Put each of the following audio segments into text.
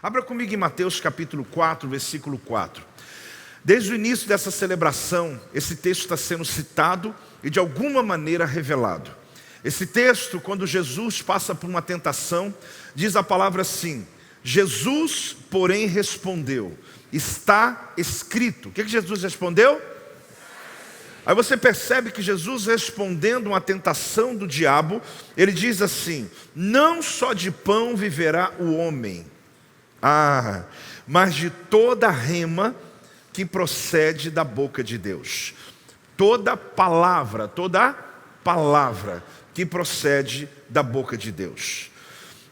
Abra comigo em Mateus capítulo 4, versículo 4. Desde o início dessa celebração, esse texto está sendo citado e de alguma maneira revelado. Esse texto, quando Jesus passa por uma tentação, diz a palavra assim: Jesus, porém, respondeu, está escrito. O que Jesus respondeu? Aí você percebe que Jesus, respondendo uma tentação do diabo, ele diz assim: não só de pão viverá o homem, mas de toda rema que procede da boca de Deus. Toda palavra que procede da boca de Deus.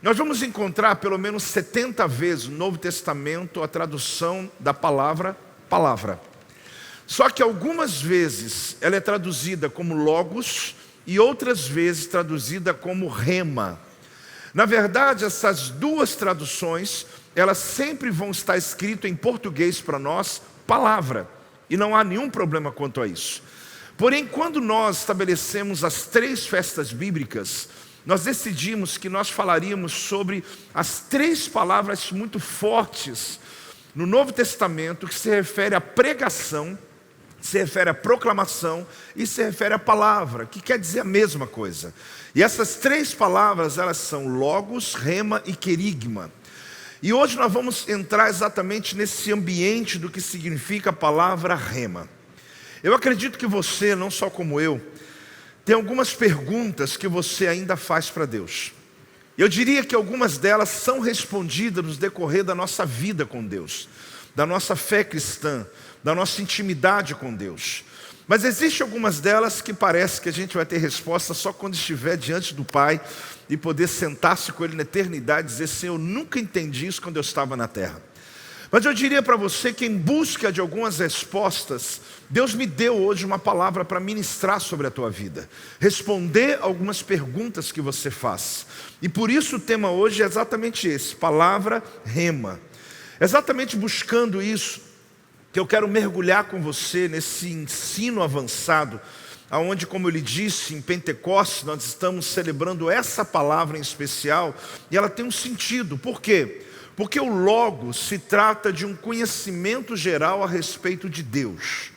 Nós vamos encontrar pelo menos 70 vezes no Novo Testamento a tradução da palavra Só que algumas vezes ela é traduzida como logos e outras vezes traduzida como rema. Na verdade, essas duas traduções, elas sempre vão estar escritas em português para nós, palavra. E não há nenhum problema quanto a isso. Porém, quando nós estabelecemos as 3 festas bíblicas, nós decidimos que nós falaríamos sobre as 3 palavras muito fortes no Novo Testamento, que se refere à pregação, se refere à proclamação e se refere à palavra, que quer dizer a mesma coisa. E essas 3 palavras, elas são logos, rema e querigma. E hoje nós vamos entrar exatamente nesse ambiente do que significa a palavra rema. Eu acredito que você, não só como eu, tem algumas perguntas que você ainda faz para Deus. Eu diria que algumas delas são respondidas no decorrer da nossa vida com Deus, da nossa fé cristã, da nossa intimidade com Deus. Mas existem algumas delas que parece que a gente vai ter resposta só quando estiver diante do Pai e poder sentar-se com Ele na eternidade e dizer: Senhor, eu nunca entendi isso quando eu estava na terra. Mas eu diria para você que em busca de algumas respostas, Deus me deu hoje uma palavra para ministrar sobre a tua vida, responder algumas perguntas que você faz. E por isso o tema hoje é exatamente esse: palavra rema. Exatamente buscando isso que eu quero mergulhar com você nesse ensino avançado, onde, como eu lhe disse, em Pentecostes nós estamos celebrando essa palavra em especial, e ela tem um sentido. Por quê? Porque o Logos se trata de um conhecimento geral a respeito de Deus.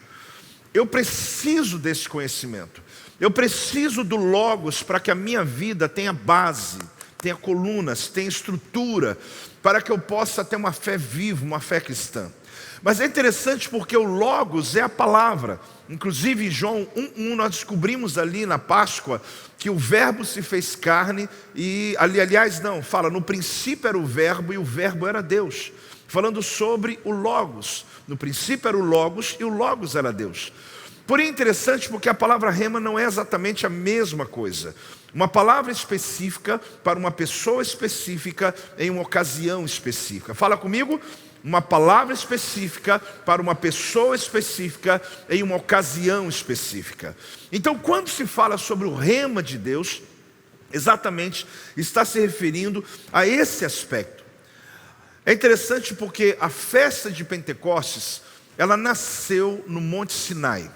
Eu preciso desse conhecimento. Eu preciso do Logos para que a minha vida tenha base, tenha colunas, tenha estrutura, para que eu possa ter uma fé viva, uma fé cristã. Mas é interessante porque o Logos é a palavra. Inclusive em João 1:1 nós descobrimos ali na Páscoa que o verbo se fez carne e fala, no princípio era o verbo e o verbo era Deus. Falando sobre o Logos. No princípio era o Logos e o Logos era Deus. Porém é interessante porque a palavra rema não é exatamente a mesma coisa. Uma palavra específica para uma pessoa específica em uma ocasião específica. Fala comigo. Uma palavra específica para uma pessoa específica em uma ocasião específica. Então, quando se fala sobre o rema de Deus, exatamente está se referindo a esse aspecto. É interessante porque a festa de Pentecostes, ela nasceu no Monte Sinai.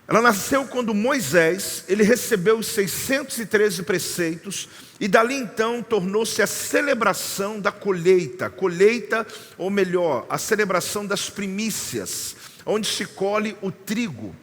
Ela nasceu quando Moisés, ele recebeu os 613 preceitos e dali então tornou-se a celebração da colheita, ou melhor, a celebração das primícias, onde se colhe o trigo.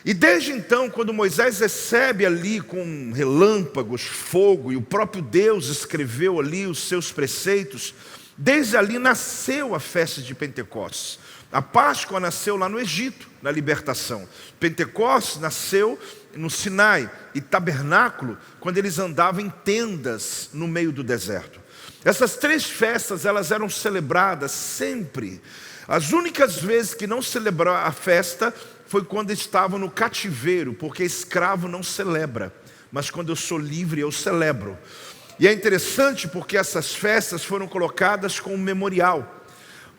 E desde então, quando Moisés recebe ali com relâmpagos, fogo, e o próprio Deus escreveu ali os seus preceitos, desde ali nasceu a festa de Pentecostes. A Páscoa nasceu lá no Egito, na libertação. Pentecostes nasceu no Sinai e tabernáculo, quando eles andavam em tendas no meio do deserto. Essas 3 festas, elas eram celebradas sempre. As únicas vezes que não celebraram a festa foi quando estavam no cativeiro, porque escravo não celebra, mas quando eu sou livre eu celebro. E é interessante porque essas festas foram colocadas como memorial.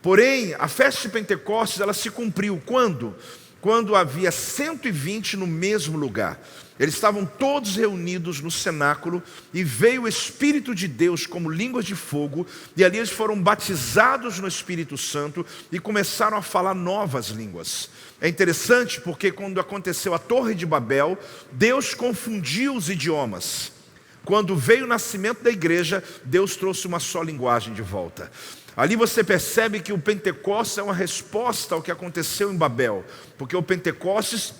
Porém, a festa de Pentecostes, ela se cumpriu quando? Quando havia 120 no mesmo lugar. Eles estavam todos reunidos no cenáculo e veio o Espírito de Deus como línguas de fogo, e ali eles foram batizados no Espírito Santo e começaram a falar novas línguas. É interessante porque quando aconteceu a Torre de Babel, Deus confundiu os idiomas. Quando veio o nascimento da igreja, Deus trouxe uma só linguagem de volta. Ali você percebe que o Pentecostes é uma resposta ao que aconteceu em Babel, porque o Pentecostes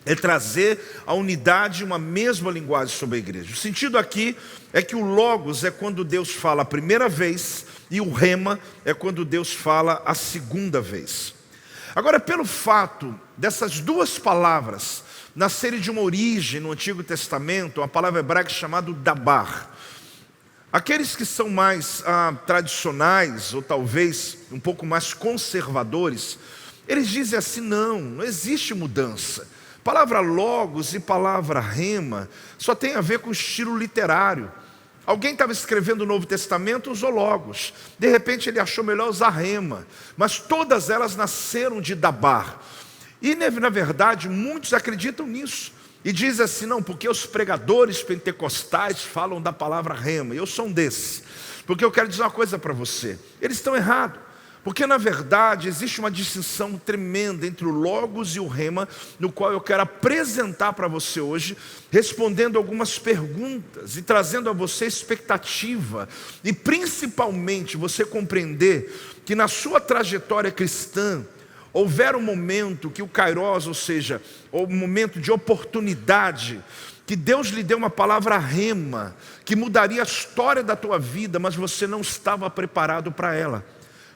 é trazer a unidade, uma mesma linguagem sobre a igreja. O sentido aqui é que o Logos é quando Deus fala a primeira vez e o Rema é quando Deus fala a segunda vez. Agora, pelo fato dessas duas palavras nascerem de uma origem no Antigo Testamento, uma palavra hebraica chamada dabar. Aqueles que são mais tradicionais, ou talvez um pouco mais conservadores, eles dizem assim, não existe mudança. Palavra logos e palavra rema só tem a ver com o estilo literário. Alguém estava escrevendo o Novo Testamento, usou logos. De repente ele achou melhor usar rema. Mas todas elas nasceram de dabar. E na verdade muitos acreditam nisso. E diz assim, não, porque os pregadores pentecostais falam da palavra rema. Eu sou um desses. Porque eu quero dizer uma coisa para você. Eles estão errados. Porque na verdade existe uma distinção tremenda entre o logos e o rema, no qual eu quero apresentar para você hoje, respondendo algumas perguntas e trazendo a você expectativa. E principalmente você compreender que na sua trajetória cristã, houver um momento que o kairos, ou seja, o momento de oportunidade, que Deus lhe deu uma palavra rema, que mudaria a história da tua vida, mas você não estava preparado para ela.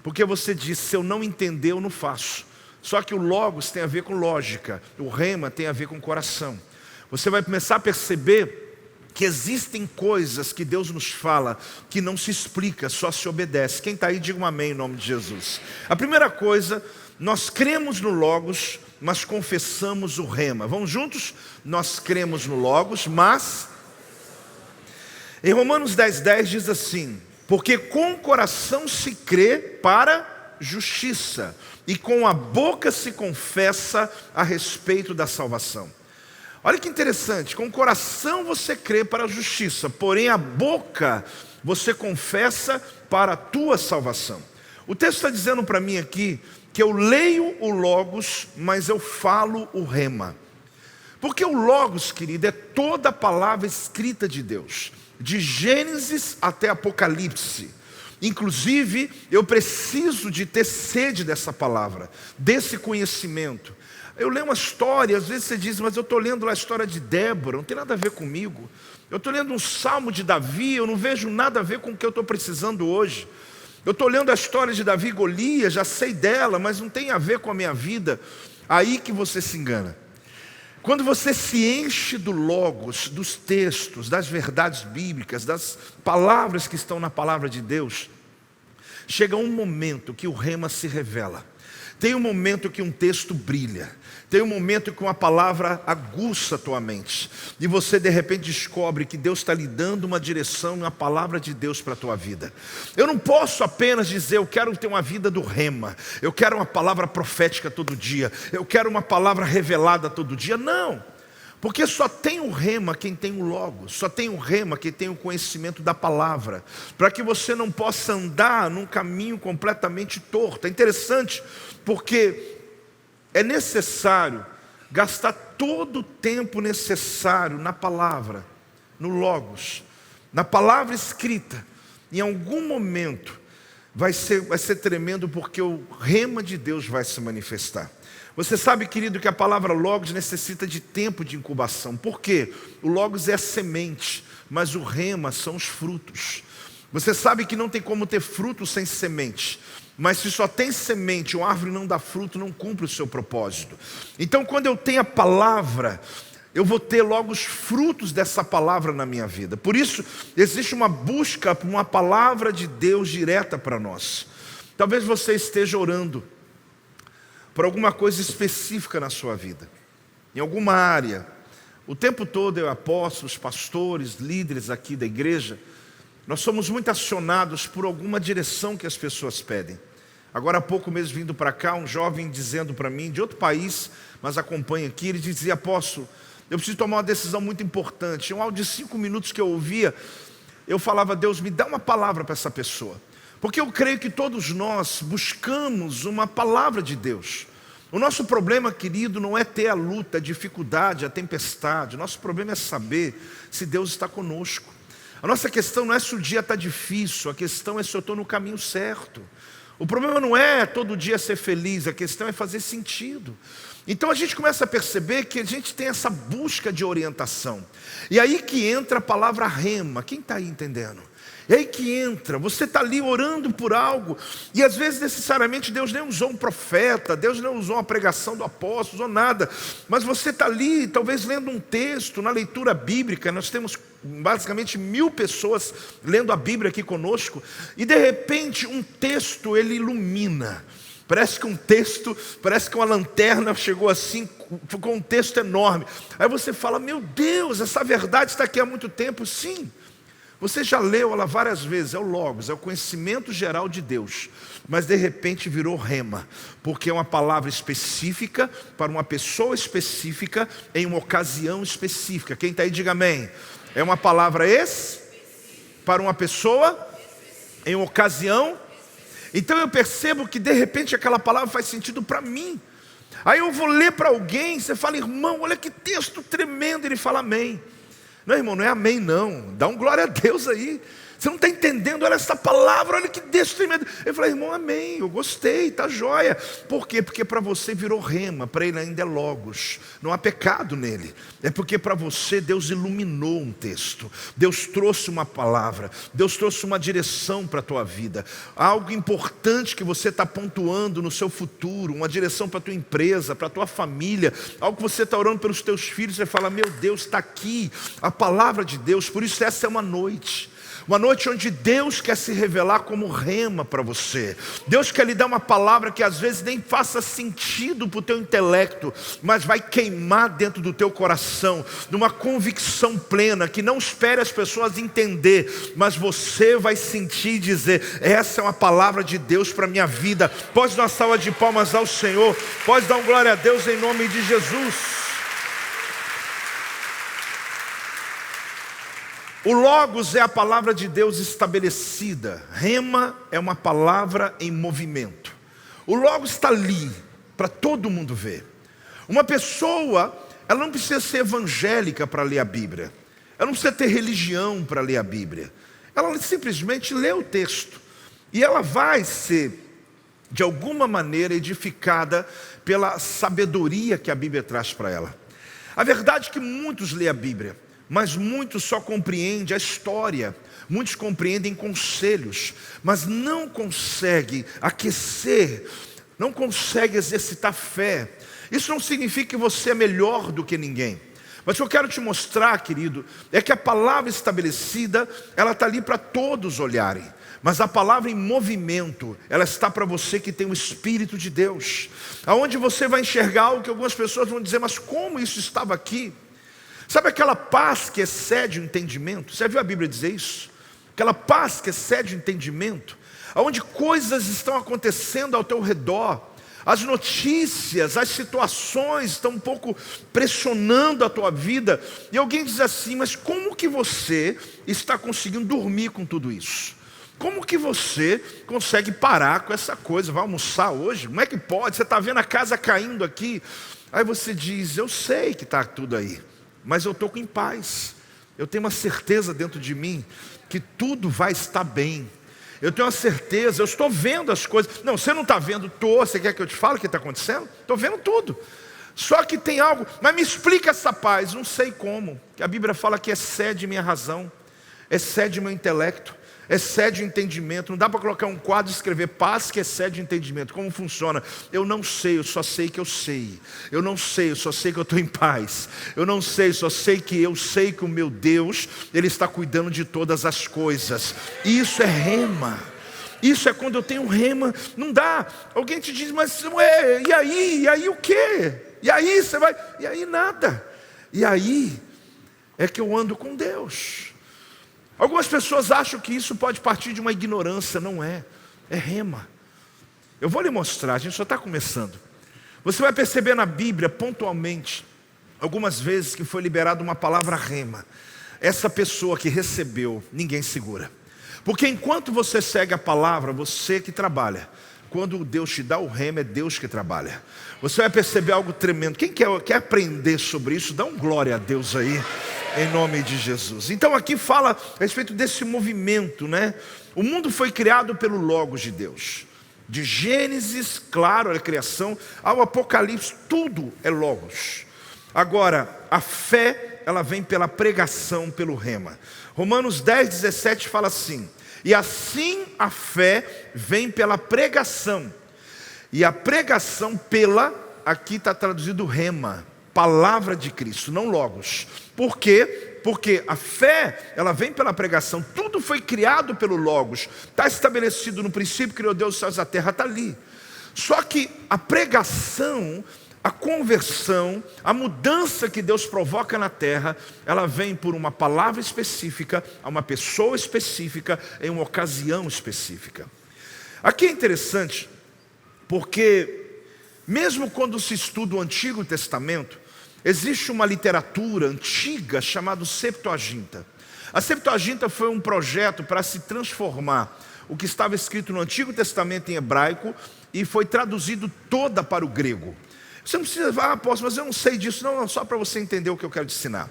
Porque você disse, se eu não entender, eu não faço. Só que o logos tem a ver com lógica, o rema tem a ver com coração. Você vai começar a perceber que existem coisas que Deus nos fala que não se explica, só se obedece. Quem está aí, diga um amém em nome de Jesus. A primeira coisa, nós cremos no logos, mas confessamos o rema. Vamos juntos? Nós cremos no logos, mas... Em Romanos 10:10 diz assim, porque com o coração se crê para justiça, e com a boca se confessa a respeito da salvação. Olha que interessante, com o coração você crê para a justiça, porém a boca você confessa para a tua salvação. O texto está dizendo para mim aqui, que eu leio o logos, mas eu falo o rema. Porque o logos, querido, é toda a palavra escrita de Deus, de Gênesis até Apocalipse. Inclusive, eu preciso de ter sede dessa palavra, desse conhecimento. Eu leio uma história, às vezes você diz, mas eu estou lendo lá a história de Débora, não tem nada a ver comigo. Eu estou lendo um salmo de Davi, eu não vejo nada a ver com o que eu estou precisando hoje. Eu estou lendo a história de Davi e Golias, já sei dela, mas não tem a ver com a minha vida. Aí que você se engana. Quando você se enche do logos, dos textos, das verdades bíblicas, das palavras que estão na palavra de Deus, chega um momento que o rema se revela. Tem um momento que um texto brilha. Tem um momento que uma palavra aguça a tua mente. E você de repente descobre que Deus está lhe dando uma direção, uma palavra de Deus para a tua vida. Eu não posso apenas dizer, eu quero ter uma vida do rema. Eu quero uma palavra profética todo dia. Eu quero uma palavra revelada todo dia. Não. Porque só tem o rema quem tem o logos. Só tem o rema quem tem o conhecimento da palavra. Para que você não possa andar num caminho completamente torto. É interessante porque é necessário gastar todo o tempo necessário na palavra, no logos, na palavra escrita. Em algum momento vai ser tremendo, porque o rema de Deus vai se manifestar. Você sabe, querido, que a palavra logos necessita de tempo de incubação. Por quê? O logos é a semente, mas o rema são os frutos. Você sabe que não tem como ter fruto sem semente. Mas se só tem semente, uma árvore não dá fruto, não cumpre o seu propósito. Então quando eu tenho a palavra, eu vou ter logo os frutos dessa palavra na minha vida. Por isso, existe uma busca por uma palavra de Deus direta para nós. Talvez você esteja orando por alguma coisa específica na sua vida, em alguma área. O tempo todo eu, apóstolos, pastores, líderes aqui da igreja, nós somos muito acionados por alguma direção que as pessoas pedem. Agora há pouco mesmo vindo para cá, um jovem dizendo para mim, de outro país, mas acompanha aqui, ele dizia, apóstolo, eu preciso tomar uma decisão muito importante. Um áudio de 5 minutos que eu ouvia, eu falava, Deus, me dá uma palavra para essa pessoa. Porque eu creio que todos nós buscamos uma palavra de Deus. O nosso problema, querido, não é ter a luta, a dificuldade, a tempestade. O nosso problema é saber se Deus está conosco. A nossa questão não é se o dia está difícil, a questão é se eu estou no caminho certo. O problema não é todo dia ser feliz, a questão é fazer sentido. Então a gente começa a perceber que a gente tem essa busca de orientação. E aí que entra a palavra rema. Quem está aí entendendo? É aí que entra, você está ali orando por algo, e às vezes necessariamente Deus nem usou um profeta, Deus não usou uma pregação do apóstolo, usou nada, mas você está ali, talvez lendo um texto, na leitura bíblica, nós temos basicamente 1000 pessoas lendo a Bíblia aqui conosco, e de repente um texto ele ilumina, parece que uma lanterna chegou assim, ficou um texto enorme, aí você fala, meu Deus, essa verdade está aqui há muito tempo. Sim, você já leu ela várias vezes, é o Logos, é o conhecimento geral de Deus, mas de repente virou rema, porque é uma palavra específica, para uma pessoa específica, em uma ocasião específica. Quem está aí, diga amém. É uma palavra para uma pessoa, em uma ocasião. Então eu percebo que de repente aquela palavra faz sentido para mim. Aí eu vou ler para alguém, você fala, irmão, olha que texto tremendo, ele fala amém. Não, irmão, não é amém não, dá um glória a Deus aí. Você não está entendendo, olha essa palavra, olha que texto tremendo. Eu falei, irmão, amém, eu gostei, está jóia. Por quê? Porque para você virou rema, para ele ainda é logos. Não há pecado nele. É porque para você Deus iluminou um texto. Deus trouxe uma palavra. Deus trouxe uma direção para a tua vida. Algo importante que você está pontuando no seu futuro. Uma direção para a tua empresa, para a tua família. Algo que você está orando pelos teus filhos. Você fala, meu Deus, está aqui a palavra de Deus. Por isso essa é uma noite. Uma noite onde Deus quer se revelar como rema para você. Deus quer lhe dar uma palavra que às vezes nem faça sentido para o teu intelecto, mas vai queimar dentro do teu coração, numa convicção plena, que não espere as pessoas entender, mas você vai sentir e dizer, essa é uma palavra de Deus para a minha vida. Pode dar uma salva de palmas ao Senhor, pode dar um glória a Deus em nome de Jesus. O Logos é a palavra de Deus estabelecida. Rema é uma palavra em movimento. O Logos está ali, para todo mundo ver. Uma pessoa, ela não precisa ser evangélica para ler a Bíblia. Ela não precisa ter religião para ler a Bíblia. Ela simplesmente lê o texto. E ela vai ser, de alguma maneira, edificada pela sabedoria que a Bíblia traz para ela. A verdade é que muitos lêem a Bíblia, mas muitos só compreendem a história, muitos compreendem conselhos, mas não conseguem aquecer, não conseguem exercitar fé. Isso não significa que você é melhor do que ninguém, mas o que eu quero te mostrar, querido, é que a palavra estabelecida, ela está ali para todos olharem, mas a palavra em movimento, ela está para você que tem o Espírito de Deus, aonde você vai enxergar algo que algumas pessoas vão dizer, mas como isso estava aqui? Sabe aquela paz que excede o entendimento? Você já viu a Bíblia dizer isso? Aquela paz que excede o entendimento, onde coisas estão acontecendo ao teu redor, as notícias, as situações estão um pouco pressionando a tua vida, e alguém diz assim, mas como que você está conseguindo dormir com tudo isso? Como que você consegue parar com essa coisa? Vai almoçar hoje? Como é que pode? Você está vendo a casa caindo aqui? Aí você diz, eu sei que está tudo aí, mas eu estou em paz. Eu tenho uma certeza dentro de mim que tudo vai estar bem. Eu tenho uma certeza, eu estou vendo as coisas. Não, você não está vendo, estou. Você quer que eu te fale o que está acontecendo? Estou vendo tudo. Só que tem algo, mas me explica essa paz. Não sei como, que a Bíblia fala que excede minha razão, excede meu intelecto, excede o entendimento. Não dá para colocar um quadro e escrever paz que excede o entendimento. Como funciona? Eu não sei, eu só sei que eu sei. Eu não sei, eu só sei que eu estou em paz. Eu não sei, só sei que eu sei que o meu Deus, Ele está cuidando de todas as coisas. Isso é rema. Isso é quando eu tenho rema. Não dá. Alguém te diz, mas ué, e aí? E aí o quê? E aí você vai? E aí nada. E aí é que eu ando com Deus. Algumas pessoas acham que isso pode partir de uma ignorância. Não é, é rema. Eu vou lhe mostrar, a gente só está começando. Você vai perceber na Bíblia, pontualmente, algumas vezes que foi liberada uma palavra rema. Essa pessoa que recebeu, ninguém segura. Porque enquanto você segue a palavra, você que trabalha, quando Deus te dá o rema, é Deus que trabalha. Você vai perceber algo tremendo. Quem quer aprender sobre isso, dá um glória a Deus aí, em nome de Jesus. Então aqui fala a respeito desse movimento, né? O mundo foi criado pelo Logos de Deus. De Gênesis, claro, a criação, ao Apocalipse, tudo é Logos. Agora, a fé, ela vem pela pregação, pelo rema. Romanos 10:17 fala assim: e assim a fé vem pela pregação, e a pregação pela, aqui está traduzido rema, palavra de Cristo, não Logos. Por quê? Porque a fé, ela vem pela pregação. Tudo foi criado pelo Logos. Está estabelecido no princípio, criou Deus os céus e a terra, está ali. Só que a pregação, a conversão, a mudança que Deus provoca na terra, ela vem por uma palavra específica, a uma pessoa específica, em uma ocasião específica. Aqui é interessante, porque mesmo quando se estuda o Antigo Testamento, existe uma literatura antiga chamada Septuaginta. A Septuaginta foi um projeto para se transformar o que estava escrito no Antigo Testamento em hebraico e foi traduzido toda para o grego. Você não precisa falar, apóstolo, mas eu não sei disso. Não, só para você entender o que eu quero te ensinar.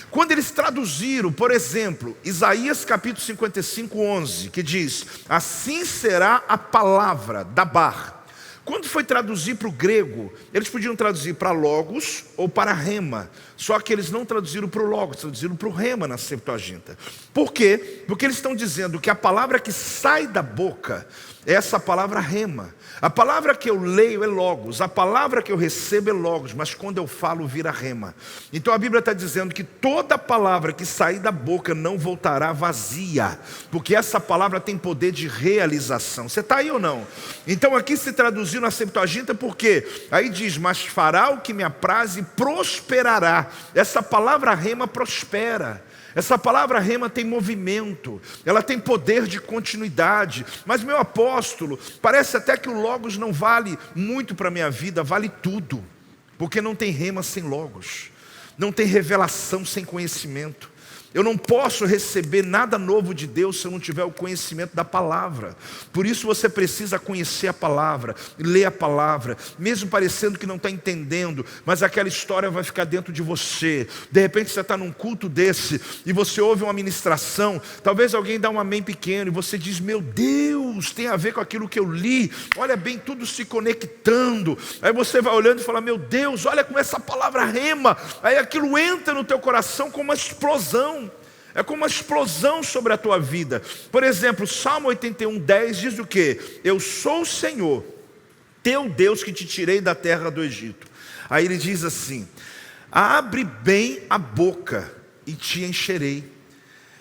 Quando eles traduziram, por exemplo, Isaías capítulo 55, 11, que diz: assim será a palavra, dabar. Quando foi traduzir para o grego, eles podiam traduzir para Logos ou para rema. Só que eles não traduziram para o Logos, traduziram para o rema na Septuaginta. Por quê? Porque eles estão dizendo que a palavra que sai da boca é essa palavra rema. A palavra que eu leio é Logos, a palavra que eu recebo é Logos, mas quando eu falo vira rema. Então a Bíblia está dizendo que toda palavra que sair da boca não voltará vazia, porque essa palavra tem poder de realização. Você está aí ou não? Então aqui se traduziu na Septuaginta porque aí diz: mas fará o que me apraz e prosperará. Essa palavra rema prospera. Essa palavra rema tem movimento, ela tem poder de continuidade. Mas meu apóstolo, parece até que o Logos não vale muito para a minha vida. Vale tudo, porque não tem rema sem Logos, não tem revelação sem conhecimento. Eu não posso receber nada novo de Deus se eu não tiver o conhecimento da palavra. Por isso você precisa conhecer a palavra, ler a palavra, mesmo parecendo que não está entendendo, mas aquela história vai ficar dentro de você. De repente você está num culto desse e você ouve uma ministração, talvez alguém dá um amém pequeno e você diz: meu Deus, tem a ver com aquilo que eu li. Olha bem, tudo se conectando. Aí você vai olhando e fala: meu Deus, olha como essa palavra rema. Aí aquilo entra no teu coração como uma explosão. É como uma explosão sobre a tua vida. Por exemplo, Salmo 81:10 diz o quê? Eu sou o Senhor, teu Deus, que te tirei da terra do Egito. Aí ele diz assim: abre bem a boca e te encherei.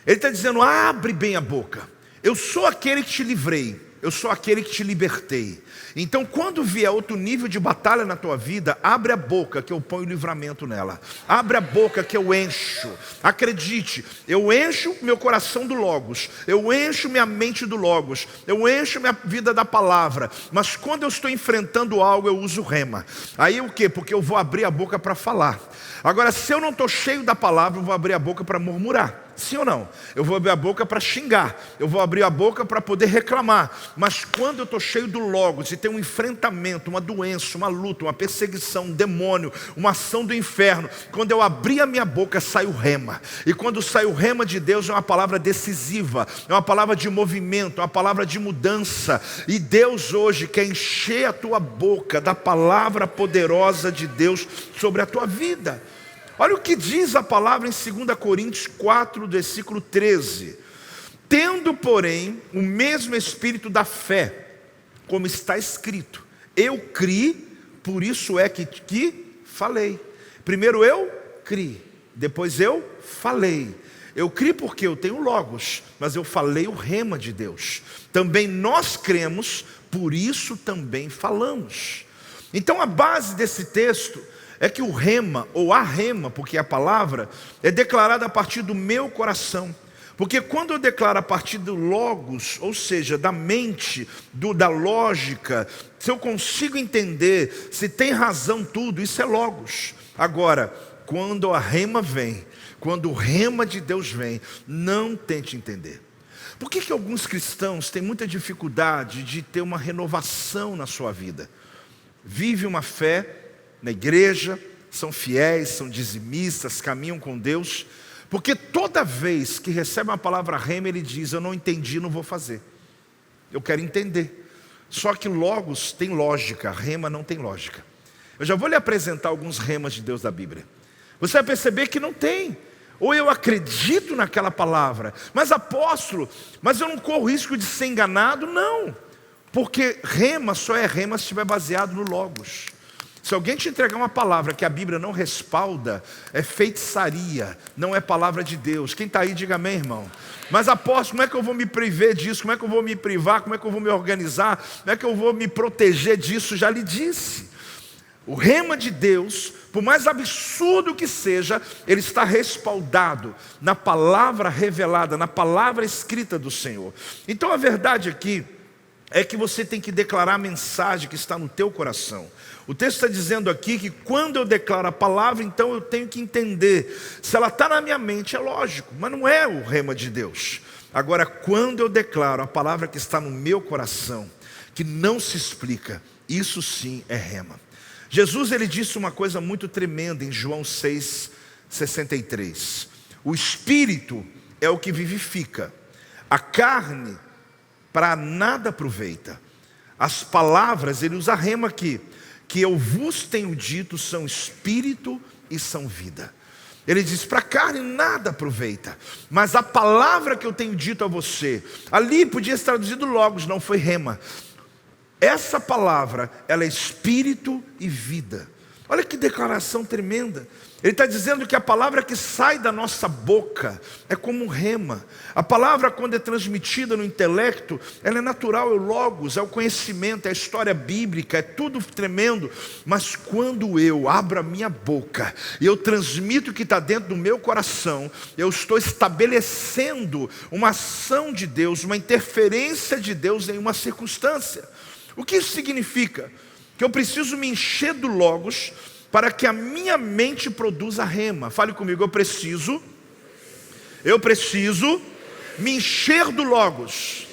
Ele está dizendo: abre bem a boca. Eu sou aquele que te livrei, eu sou aquele que te libertei. Então quando vier outro nível de batalha na tua vida, abre a boca que eu ponho livramento nela. Abre a boca que eu encho. Acredite, eu encho meu coração do Logos, eu encho minha mente do Logos, eu encho minha vida da palavra. Mas quando eu estou enfrentando algo, eu uso rema. Aí o quê? Porque eu vou abrir a boca para falar. Agora, se eu não estou cheio da palavra, eu vou abrir a boca para murmurar. Sim ou não? Eu vou abrir a boca para xingar, eu vou abrir a boca para poder reclamar. Mas quando eu estou cheio do Logos e tem um enfrentamento, uma doença, uma luta, uma perseguição, um demônio, uma ação do inferno, quando eu abrir a minha boca, sai o rema. E quando sai o rema de Deus, é uma palavra decisiva, é uma palavra de movimento, é uma palavra de mudança. E Deus hoje quer encher a tua boca da palavra poderosa de Deus sobre a tua vida. Olha o que diz a palavra em 2 Coríntios 4, versículo 13. Tendo, porém, o mesmo espírito da fé, como está escrito: eu criei, por isso é que falei. Primeiro eu criei, depois eu falei. Eu criei porque eu tenho Logos, mas eu falei o rema de Deus. Também nós cremos, por isso também falamos. Então a base desse texto é que o rema, ou a rema, porque a palavra é declarada a partir do meu coração. Porque quando eu declaro a partir do Logos, ou seja, da mente, da lógica, se eu consigo entender, se tem razão tudo, isso é Logos. Agora, quando a rema vem, quando o rema de Deus vem, não tente entender. Por que alguns cristãos têm muita dificuldade de ter uma renovação na sua vida? Vive uma fé na igreja, são fiéis, são dizimistas, caminham com Deus, porque toda vez que recebe uma palavra rema, ele diz: eu não entendi, não vou fazer. Eu quero entender. Só que logos tem lógica, rema não tem lógica. Eu já vou lhe apresentar alguns remas de Deus da Bíblia. Você vai perceber que não tem. Ou eu acredito naquela palavra, mas apóstolo, mas eu não corro risco de ser enganado? Não, porque rema só é rema se estiver baseado no logos. Se alguém te entregar uma palavra que a Bíblia não respalda, é feitiçaria, não é palavra de Deus. Quem está aí, diga amém, irmão. Mas apóstolo, como é que eu vou me prever disso? Como é que eu vou me privar? Como é que eu vou me organizar? Como é que eu vou me proteger disso? Já lhe disse. O rema de Deus, por mais absurdo que seja, ele está respaldado na palavra revelada, na palavra escrita do Senhor. Então a verdade aqui é que você tem que declarar a mensagem que está no teu coração. O texto está dizendo aqui que quando eu declaro a palavra, então eu tenho que entender. Se ela está na minha mente, é lógico, mas não é o rema de Deus. Agora, quando eu declaro a palavra que está no meu coração, que não se explica, isso sim é rema. Jesus, ele disse uma coisa muito tremenda em João 6,63. O Espírito é o que vivifica, a carne para nada aproveita. As palavras, ele usa rema aqui, que eu vos tenho dito são Espírito e são vida. Ele diz, para a carne nada aproveita, mas a palavra que eu tenho dito a você, ali podia ser traduzido logos, não foi rema. Essa palavra, ela é espírito e vida. Olha que declaração tremenda. Ele está dizendo que a palavra que sai da nossa boca é como um rema. A palavra, quando é transmitida no intelecto, ela é natural, é o logos, é o conhecimento, é a história bíblica, é tudo tremendo. Mas quando eu abro a minha boca e eu transmito o que está dentro do meu coração, eu estou estabelecendo uma ação de Deus, uma interferência de Deus em uma circunstância. O que isso significa? Que eu preciso me encher do logos para que a minha mente produza rema. Fale comigo, eu preciso me encher do logos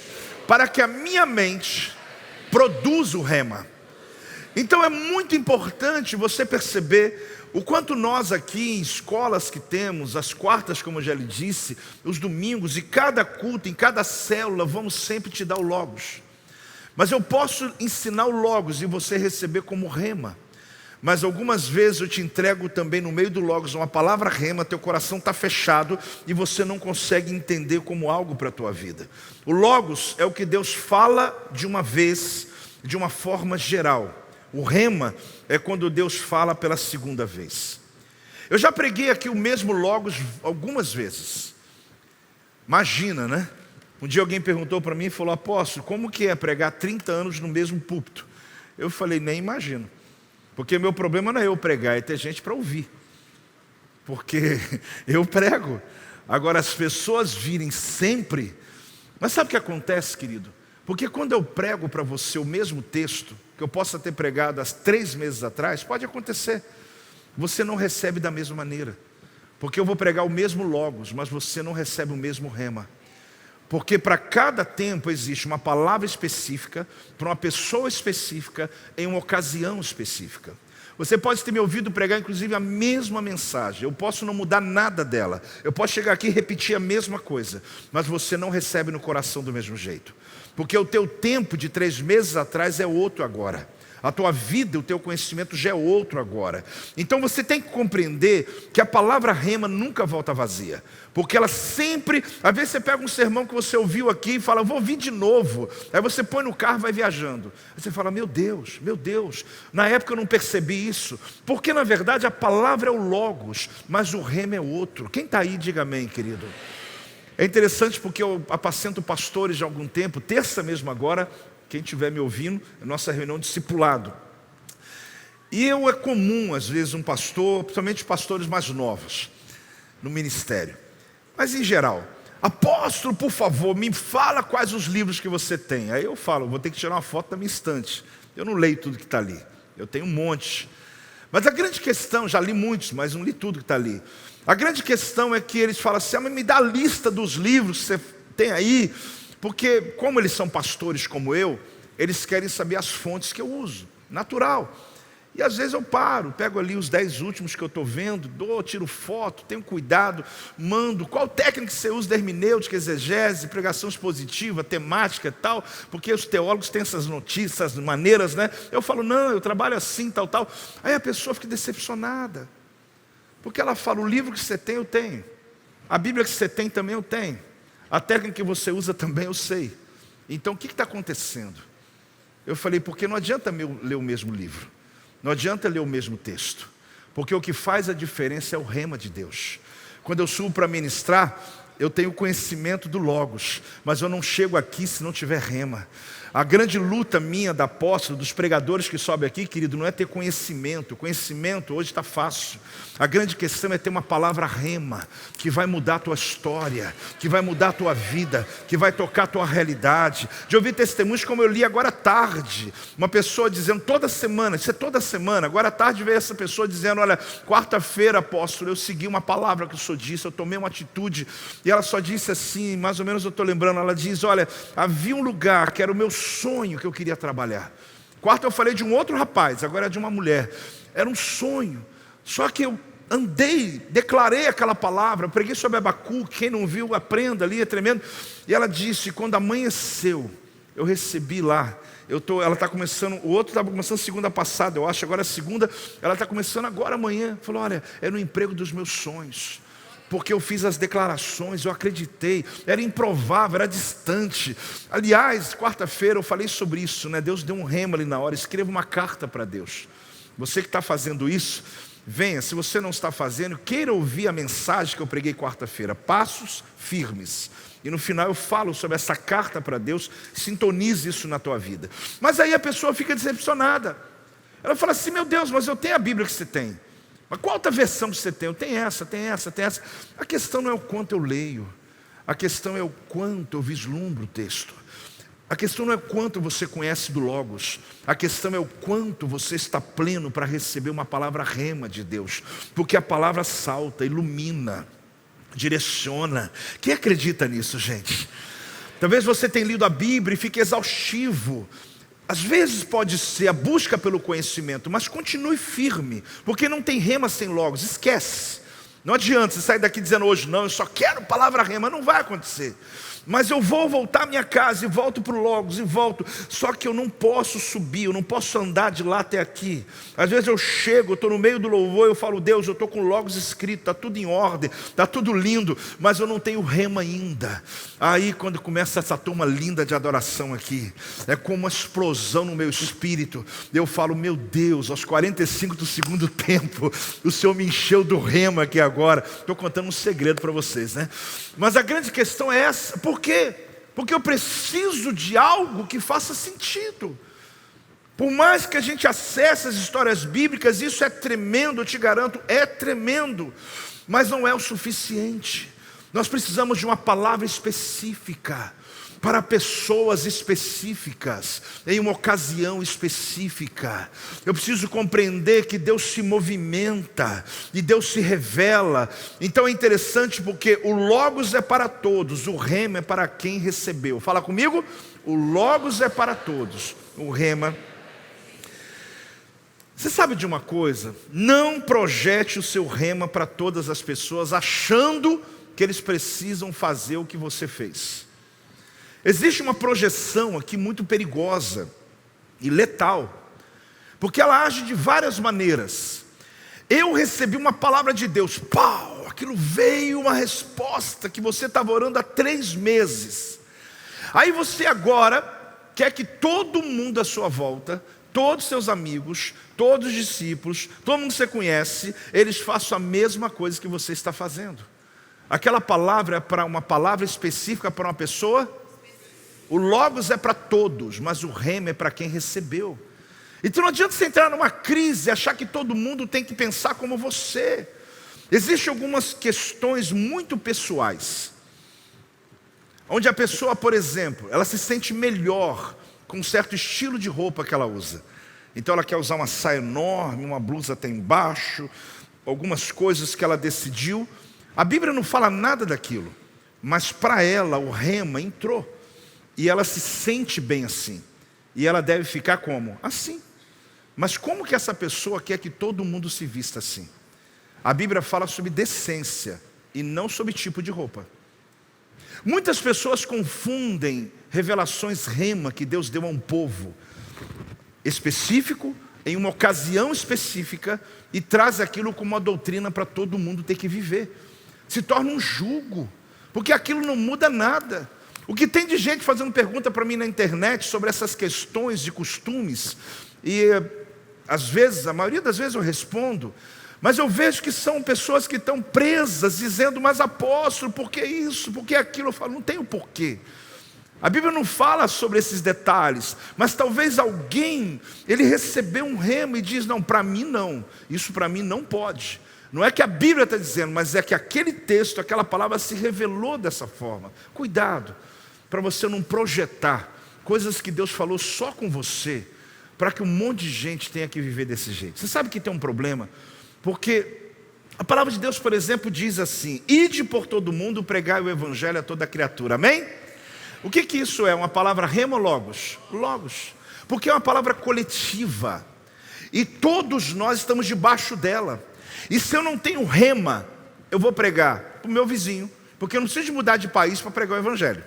para que a minha mente produza o rema. Então é muito importante você perceber o quanto nós aqui em escolas que temos, as quartas, como eu já lhe disse, os domingos, e cada culto, em cada célula, vamos sempre te dar o logos. Mas eu posso ensinar o logos e você receber como rema. Mas algumas vezes eu te entrego também no meio do logos uma palavra rema, teu coração está fechado e você não consegue entender como algo para a tua vida. O logos é o que Deus fala de uma vez, de uma forma geral. O rema é quando Deus fala pela segunda vez. Eu já preguei aqui o mesmo logos algumas vezes. Imagina, né? Um dia alguém perguntou para mim e falou, apóstolo, como que é pregar 30 anos no mesmo púlpito? Eu falei, nem imagino. Porque meu problema não é eu pregar, é ter gente para ouvir. Porque eu prego. Agora as pessoas virem sempre. Mas sabe o que acontece, querido? Porque quando eu prego para você o mesmo texto, que eu possa ter pregado há 3 meses atrás, pode acontecer. Você não recebe da mesma maneira. Porque eu vou pregar o mesmo logos, mas você não recebe o mesmo rema. Porque para cada tempo existe uma palavra específica, para uma pessoa específica, em uma ocasião específica. Você pode ter me ouvido pregar inclusive a mesma mensagem, eu posso não mudar nada dela, eu posso chegar aqui e repetir a mesma coisa, mas você não recebe no coração do mesmo jeito. Porque o teu tempo de 3 meses atrás é outro agora. A tua vida, o teu conhecimento já é outro agora. Então você tem que compreender que a palavra rema nunca volta vazia. Porque ela sempre, às vezes você pega um sermão que você ouviu aqui e fala, vou ouvir de novo. Aí você põe no carro e vai viajando. Aí você fala, meu Deus, na época eu não percebi isso. Porque na verdade a palavra é o logos, mas o rema é outro. Quem está aí, diga amém, querido. É interessante porque eu apacento pastores de algum tempo, terça mesmo agora, quem estiver me ouvindo, é nossa reunião de discipulado. E é comum, às vezes, um pastor, principalmente pastores mais novos, no ministério. Mas em geral, apóstolo, por favor, me fala quais os livros que você tem. Aí eu falo, vou ter que tirar uma foto da minha estante. Eu não leio tudo que está ali, eu tenho um monte. Mas a grande questão, já li muitos, mas não li tudo que está ali. A grande questão é que eles falam assim, mas me dá a lista dos livros que você tem aí, porque como eles são pastores como eu, eles querem saber as fontes que eu uso, natural. E às vezes eu paro, pego ali os 10 últimos que eu estou vendo, tiro foto, tenho cuidado, mando. Qual técnica você usa de hermenêutica, exegese, pregação expositiva, temática e tal? Porque os teólogos têm essas notícias, essas maneiras, né? Eu falo, não, eu trabalho assim, tal, tal. Aí a pessoa fica decepcionada. Porque ela fala, o livro que você tem, eu tenho. A Bíblia que você tem, também eu tenho. A técnica que você usa, também eu sei. Então o que está acontecendo? Eu falei, porque não adianta ler o mesmo livro. Não adianta ler o mesmo texto, porque o que faz a diferença é o rema de Deus. Quando eu subo para ministrar, eu tenho conhecimento do Logos, mas eu não chego aqui se não tiver rema. A grande luta minha, da apóstolo, dos pregadores que sobem aqui, querido, não é ter conhecimento. O conhecimento hoje está fácil. A grande questão é ter uma palavra rema, que vai mudar a tua história, que vai mudar a tua vida, que vai tocar a tua realidade. De ouvir testemunhos como eu li agora à tarde, uma pessoa dizendo toda semana, isso é toda semana, agora à tarde veio essa pessoa dizendo, olha, quarta-feira, apóstolo, eu segui uma palavra que o senhor disse, eu tomei uma atitude, e ela só disse assim, mais ou menos eu estou lembrando, ela diz, olha, havia um lugar que era o meu sonho que eu queria trabalhar. Quarta eu falei de um outro rapaz, agora é de uma mulher. Era um sonho, só que eu andei, declarei aquela palavra, preguei sobre Abacuque, quem não viu, aprenda ali, é tremendo. E ela disse, quando amanheceu, eu recebi lá, ela está começando, o outro estava começando segunda passada, eu acho, agora é segunda, ela está começando agora amanhã. Falou, olha, é no emprego dos meus sonhos. Porque eu fiz as declarações, eu acreditei, era improvável, era distante. Aliás, quarta-feira eu falei sobre isso, né? Deus deu um rema ali na hora, escreva uma carta para Deus. Você que está fazendo isso, venha, se você não está fazendo, queira ouvir a mensagem que eu preguei quarta-feira, passos firmes. E no final eu falo sobre essa carta para Deus, sintonize isso na tua vida. Mas aí a pessoa fica decepcionada. Ela fala assim, meu Deus, mas eu tenho a Bíblia que você tem. Mas qual outra versão que você tem? Eu tenho essa, tem essa, tem essa. A questão não é o quanto eu leio. A questão é o quanto eu vislumbro o texto. A questão não é o quanto você conhece do Logos. A questão é o quanto você está pleno para receber uma palavra rema de Deus. Porque a palavra salta, ilumina, direciona. Quem acredita nisso, gente? Talvez você tenha lido a Bíblia e fique exaustivo. Às vezes pode ser a busca pelo conhecimento, mas continue firme, porque não tem rema sem Logos, esquece. Não adianta você sair daqui dizendo hoje, não, eu só quero palavra rema, não vai acontecer. Mas eu vou voltar à minha casa e volto para o Logos e volto. Só que eu não posso subir, eu não posso andar de lá até aqui. Às vezes eu chego, eu estou no meio do louvor, eu falo, Deus, eu estou com o Logos escrito, está tudo em ordem, está tudo lindo, mas eu não tenho rema ainda. Aí quando começa essa turma linda de adoração aqui, é como uma explosão no meu espírito. Eu falo, meu Deus, aos 45 do segundo tempo, o Senhor me encheu do rema aqui agora. Estou contando um segredo para vocês, né? Mas a grande questão é essa. Por quê? Porque eu preciso de algo que faça sentido. Por mais que a gente acesse as histórias bíblicas, isso é tremendo, eu te garanto, é tremendo. Mas não é o suficiente. Nós precisamos de uma palavra específica, para pessoas específicas, em uma ocasião específica. Eu preciso compreender que Deus se movimenta e Deus se revela. Então é interessante porque o Logos é para todos, o rema é para quem recebeu. Fala comigo, o Logos é para todos, o rema. Você sabe de uma coisa? Não projete o seu rema para todas as pessoas achando que eles precisam fazer o que você fez. Existe uma projeção aqui muito perigosa e letal, porque ela age de várias maneiras. Eu recebi uma palavra de Deus, pau, aquilo veio uma resposta que você estava orando há 3 meses. Aí você agora quer que todo mundo à sua volta, todos os seus amigos, todos os discípulos, todo mundo que você conhece, eles façam a mesma coisa que você está fazendo. Aquela palavra é para uma palavra específica para uma pessoa. O Logos é para todos, mas o rema é para quem recebeu. Então não adianta você entrar numa crise e achar que todo mundo tem que pensar como você. Existem algumas questões muito pessoais, onde a pessoa, por exemplo, ela se sente melhor com um certo estilo de roupa que ela usa. Então ela quer usar uma saia enorme, uma blusa até embaixo, algumas coisas que ela decidiu. A Bíblia não fala nada daquilo. mas para ela o rema entrou. E ela se sente bem assim. E ela deve ficar como? Assim. Mas como que essa pessoa quer que todo mundo se vista assim? A Bíblia fala sobre decência e não sobre tipo de roupa. Muitas pessoas confundem revelações rema que Deus deu a um povo específico, em uma ocasião específica, e traz aquilo como uma doutrina para todo mundo ter que viver. Se torna um jugo, porque aquilo não muda nada. O que tem de gente fazendo pergunta para mim na internet sobre essas questões de costumes, e às vezes, a maioria das vezes eu respondo, mas eu vejo que são pessoas que estão presas, dizendo, mas apóstolo, por que isso, por que aquilo? Eu falo, não tem o porquê. A Bíblia não fala sobre esses detalhes, mas talvez alguém, ele recebeu um rema e diz, não, para mim não, isso para mim não pode. Não é que a Bíblia está dizendo, mas é que aquele texto, aquela palavra se revelou dessa forma. Cuidado, para você não projetar coisas que Deus falou só com você, para que um monte de gente tenha que viver desse jeito. Você sabe que tem um problema, porque a palavra de Deus, por exemplo, diz assim, ide por todo mundo pregai o evangelho a toda criatura, amém? O que isso é? Uma palavra rema ou logos? Logos, porque é uma palavra coletiva, e todos nós estamos debaixo dela. E se eu não tenho rema, eu vou pregar para o meu vizinho, porque eu não preciso de mudar de país para pregar o evangelho.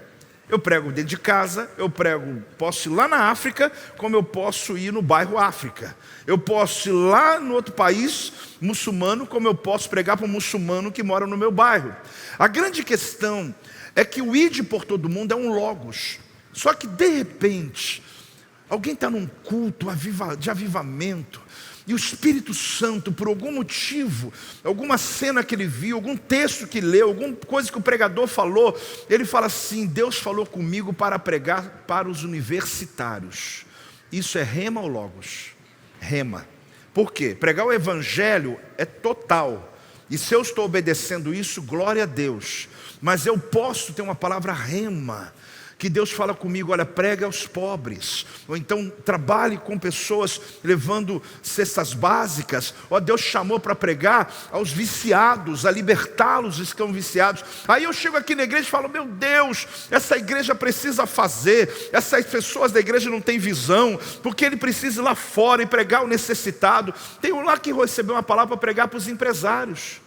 Eu prego dentro de casa, eu prego, posso ir lá na África, como eu posso ir no bairro África. Eu posso ir lá no outro país muçulmano, como eu posso pregar para um muçulmano que mora no meu bairro. A grande questão é que o ide por todo mundo é um logos. Só que de repente, alguém está num culto de avivamento, e o Espírito Santo, por algum motivo, alguma cena que ele viu, algum texto que leu, alguma coisa que o pregador falou, ele fala assim, Deus falou comigo para pregar para os universitários. Isso é rema ou logos? Rema. Por quê? Pregar o evangelho é total. E se eu estou obedecendo isso, glória a Deus. Mas eu posso ter uma palavra rema, que Deus fala comigo, olha, prega aos pobres, ou então trabalhe com pessoas levando cestas básicas, ó, Deus chamou para pregar aos viciados, a libertá-los que estão viciados. Aí eu chego aqui na igreja e falo, meu Deus, essa igreja precisa fazer, essas pessoas da igreja não têm visão, porque ele precisa ir lá fora e pregar o necessitado. Tem um lá que recebeu uma palavra para pregar para os empresários,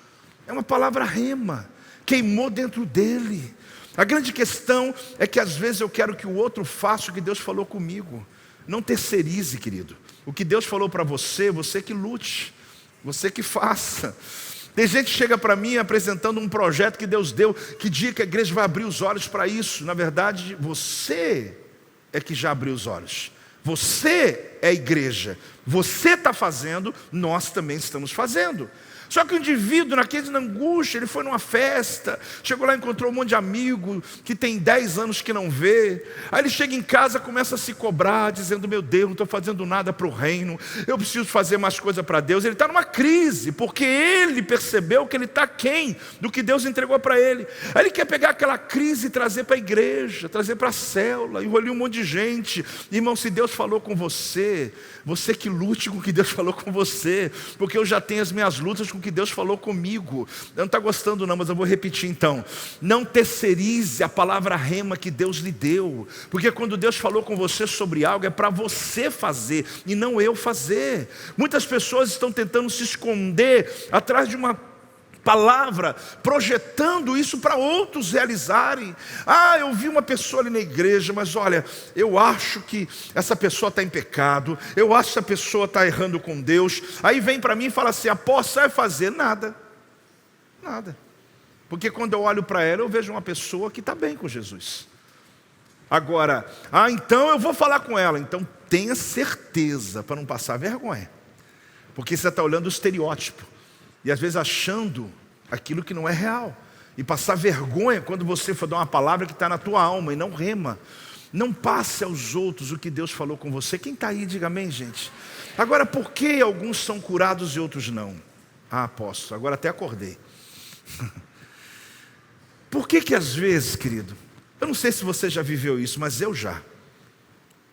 é uma palavra rema, queimou dentro dele. A grande questão é que às vezes eu quero que o outro faça o que Deus falou comigo. Não terceirize, querido. O que Deus falou para você, você que lute, você que faça. Tem gente que chega para mim apresentando um projeto que Deus deu, que dia que a igreja vai abrir os olhos para isso. Na verdade, você é que já abriu os olhos. Você é a igreja. Você está fazendo, nós também estamos fazendo. Só que o indivíduo, naquele angústia, ele foi numa festa, chegou lá e encontrou um monte de amigo que tem 10 anos que não vê. Aí ele chega em casa, começa a se cobrar, dizendo, meu Deus, não estou fazendo nada para o reino, eu preciso fazer mais coisa para Deus. Ele está numa crise, porque ele percebeu que ele está aquém do que Deus entregou para ele. Aí ele quer pegar aquela crise e trazer para a igreja, trazer para a célula, enrolir um monte de gente. Irmão, se Deus falou com você, você que lute com o que Deus falou com você, porque eu já tenho as minhas lutas com o que Deus falou comigo. Não está gostando não, mas eu vou repetir então. Não terceirize a palavra rema que Deus lhe deu, porque quando Deus falou com você sobre algo, é para você fazer e não eu fazer. Muitas pessoas estão tentando se esconder atrás de uma palavra, projetando isso para outros realizarem. Ah, eu vi uma pessoa ali na igreja, mas olha, eu acho que essa pessoa está em pecado, eu acho que essa pessoa está errando com Deus. Aí vem para mim e fala assim, apóstolo, você vai fazer? Nada, porque quando eu olho para ela, eu vejo uma pessoa que está bem com Jesus. Agora, então eu vou falar com ela. Então tenha certeza, para não passar vergonha, porque você está olhando o estereótipo, e às vezes achando aquilo que não é real, e passar vergonha quando você for dar uma palavra que está na tua alma e não rema. Não passe aos outros o que Deus falou com você. Quem está aí, diga amém, gente. Agora, por que alguns são curados e outros não? Ah, apóstolo, agora até acordei. Por que às vezes, querido, eu não sei se você já viveu isso, mas eu já.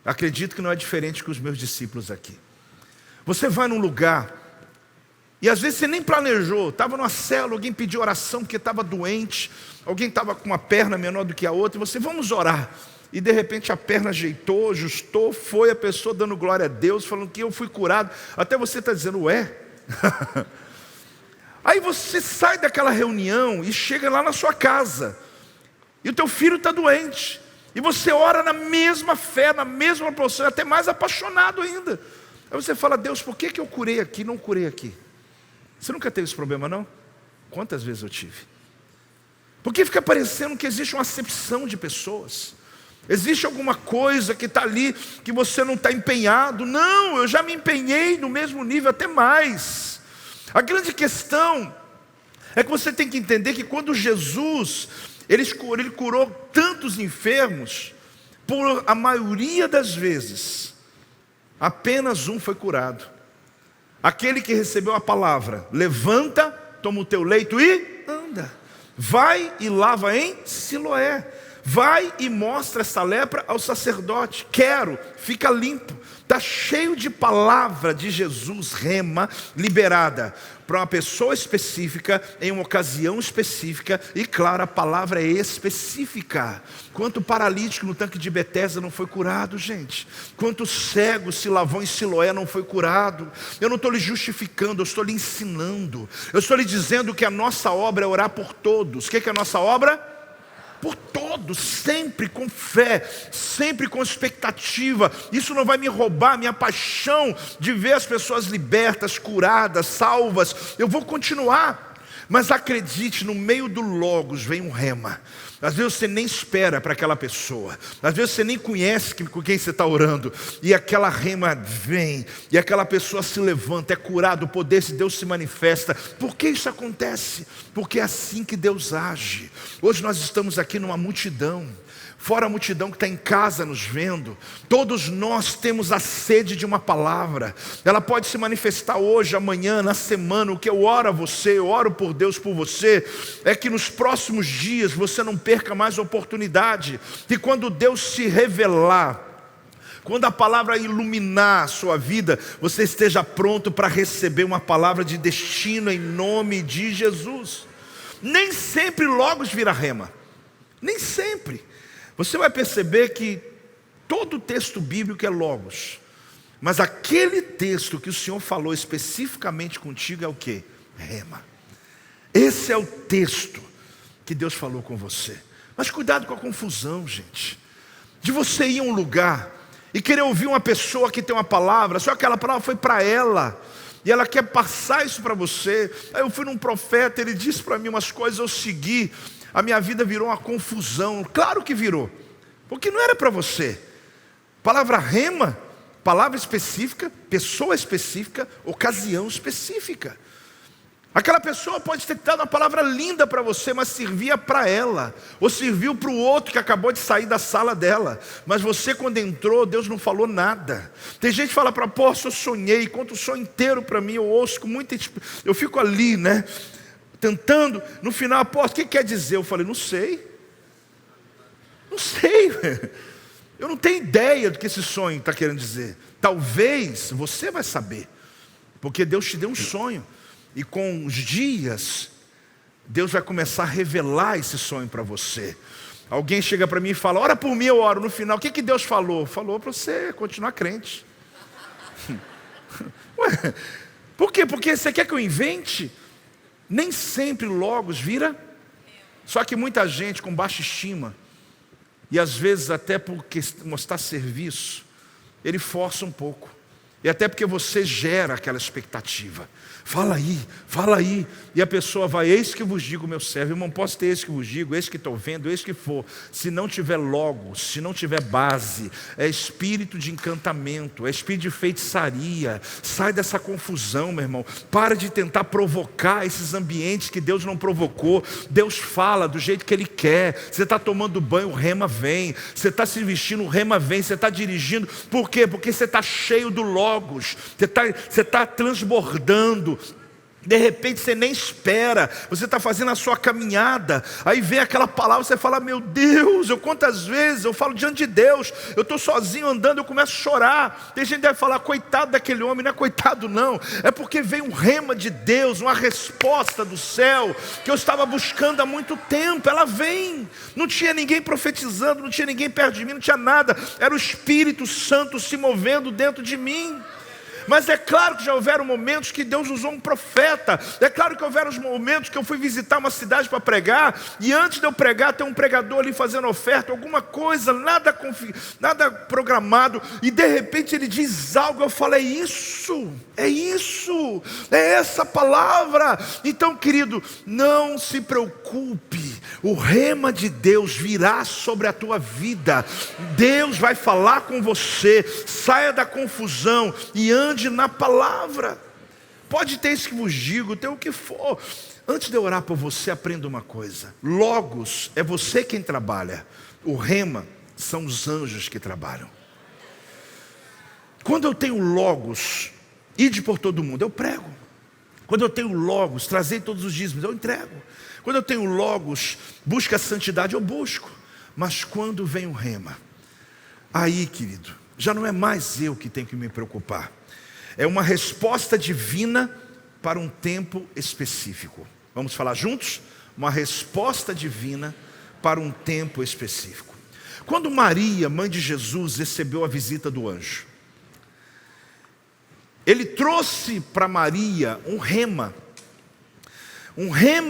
Acredito que não é diferente com os meus discípulos aqui. Você vai num lugar E às vezes você nem planejou, estava numa célula, alguém pediu oração porque estava doente, alguém estava com uma perna menor do que a outra, e você, vamos orar. E de repente a perna ajeitou, ajustou, foi a pessoa dando glória a Deus, falando que eu fui curado. Até você está dizendo, ué? Aí você sai daquela reunião e chega lá na sua casa, e o teu filho está doente, e você ora na mesma fé, na mesma proporção, até mais apaixonado ainda. Aí você fala, Deus, por que eu curei aqui e não curei aqui? Você nunca teve esse problema, não? Quantas vezes eu tive? Porque fica parecendo que existe uma acepção de pessoas. Existe alguma coisa que está ali, que você não está empenhado. Não, eu já me empenhei no mesmo nível, até mais. A grande questão é que você tem que entender que quando Jesus, ele curou tantos enfermos, por a maioria das vezes, apenas um foi curado. Aquele que recebeu a palavra, levanta, toma o teu leito e anda. Vai e lava em Siloé. Vai e mostra essa lepra ao sacerdote. Quero, fica limpo. Está cheio de palavra de Jesus, rema, liberada para uma pessoa específica, em uma ocasião específica. E claro, a palavra é específica. Quanto paralítico no tanque de Betesda não foi curado, gente? Quanto cego se lavou em Siloé não foi curado? Eu não estou lhe justificando, eu estou lhe ensinando. Eu estou lhe dizendo que a nossa obra é orar por todos. O que é a nossa obra? Por todos, sempre com fé, sempre com expectativa. Isso não vai me roubar a minha paixão de ver as pessoas libertas, curadas, salvas. Eu vou continuar. Mas acredite, no meio do logos vem um rema. Às vezes você nem espera para aquela pessoa. Às vezes você nem conhece com quem você está orando. E aquela rema vem. E aquela pessoa se levanta, é curada, o poder de Deus se manifesta. Por que isso acontece? Porque é assim que Deus age. Hoje nós estamos aqui numa multidão. Fora a multidão que está em casa nos vendo, todos nós temos a sede de uma palavra. Ela pode se manifestar hoje, amanhã, na semana. O que eu oro a você, eu oro por Deus por você, é que nos próximos dias você não perca mais a oportunidade. E quando Deus se revelar, quando a palavra iluminar a sua vida, você esteja pronto para receber uma palavra de destino em nome de Jesus. Nem sempre logos vira rema, nem sempre. Você vai perceber que todo o texto bíblico é logos, mas aquele texto que o Senhor falou especificamente contigo é o quê? Rema. Esse é o texto que Deus falou com você. Mas cuidado com a confusão, gente, de você ir a um lugar e querer ouvir uma pessoa que tem uma palavra, só que aquela palavra foi para ela, e ela quer passar isso para você. Aí eu fui num profeta, ele disse para mim umas coisas, eu segui. A minha vida virou uma confusão. Claro que virou, porque não era para você. Palavra rema, palavra específica, pessoa específica, ocasião específica. Aquela pessoa pode ter dado uma palavra linda para você, mas servia para ela, ou serviu para o outro que acabou de sair da sala dela. Mas você, quando entrou, Deus não falou nada. Tem gente que fala para apóstolo, eu sonhei, conta o sonho inteiro para mim, eu ouço com muita... Eu fico ali, né? Tentando, no final, apóstolo, o que quer dizer? Eu falei, não sei. Não sei. Eu não tenho ideia do que esse sonho está querendo dizer. Talvez você vai saber, porque Deus te deu um sonho. E com os dias, Deus vai começar a revelar esse sonho para você. Alguém chega para mim e fala, ora por mim, eu oro. No final, o que Deus falou? Falou para você continuar crente. Ué, por quê? Porque você quer que eu invente? Nem sempre logos vira. Só que muita gente com baixa estima, e às vezes até por mostrar serviço, ele força um pouco. E até porque você gera aquela expectativa. Fala aí. E a pessoa vai, eis que vos digo, meu servo. Irmão, posso ter eis que vos digo, eis que estou vendo, eis que for. Se não tiver logos, se não tiver base, é espírito de encantamento, é espírito de feitiçaria. Sai dessa confusão, meu irmão. Para de tentar provocar esses ambientes que Deus não provocou. Deus fala do jeito que Ele quer. Você está tomando banho, o rema vem. Você está se vestindo, o rema vem. Você está dirigindo. Por quê? Porque você está cheio do logos. Você está transbordando. De repente você nem espera, você está fazendo a sua caminhada, aí vem aquela palavra, você fala: meu Deus, quantas vezes eu falo diante de Deus, eu estou sozinho andando, eu começo a chorar. Tem gente que deve falar: coitado daquele homem. Não é coitado não, é porque vem um rema de Deus, uma resposta do céu, que eu estava buscando há muito tempo. Ela vem, não tinha ninguém profetizando, não tinha ninguém perto de mim, não tinha nada, era o Espírito Santo se movendo dentro de mim. Mas é claro que já houveram momentos que Deus usou um profeta. É claro que houveram os momentos que eu fui visitar uma cidade para pregar, e antes de eu pregar tem um pregador ali fazendo oferta, alguma coisa, nada programado, e de repente ele diz algo, eu falo: é isso, é essa palavra. Então, querido, não se preocupe, o rema de Deus virá sobre a tua vida. Deus vai falar com você. Saia da confusão e ande na palavra. Pode ter isso que vos digo, tem o que for. Antes de eu orar por você, aprenda uma coisa: Logos é você quem trabalha, o rema são os anjos que trabalham. Quando eu tenho Logos, ide por todo mundo, eu prego. Quando eu tenho Logos, trazei todos os dízimos, eu entrego. Quando eu tenho Logos, busca a santidade, eu busco. Mas quando vem o rema, aí, querido, já não é mais eu que tenho que me preocupar. É uma resposta divina para um tempo específico. Vamos falar juntos? Uma resposta divina para um tempo específico. Quando Maria, mãe de Jesus, recebeu a visita do anjo, ele trouxe para Maria um rema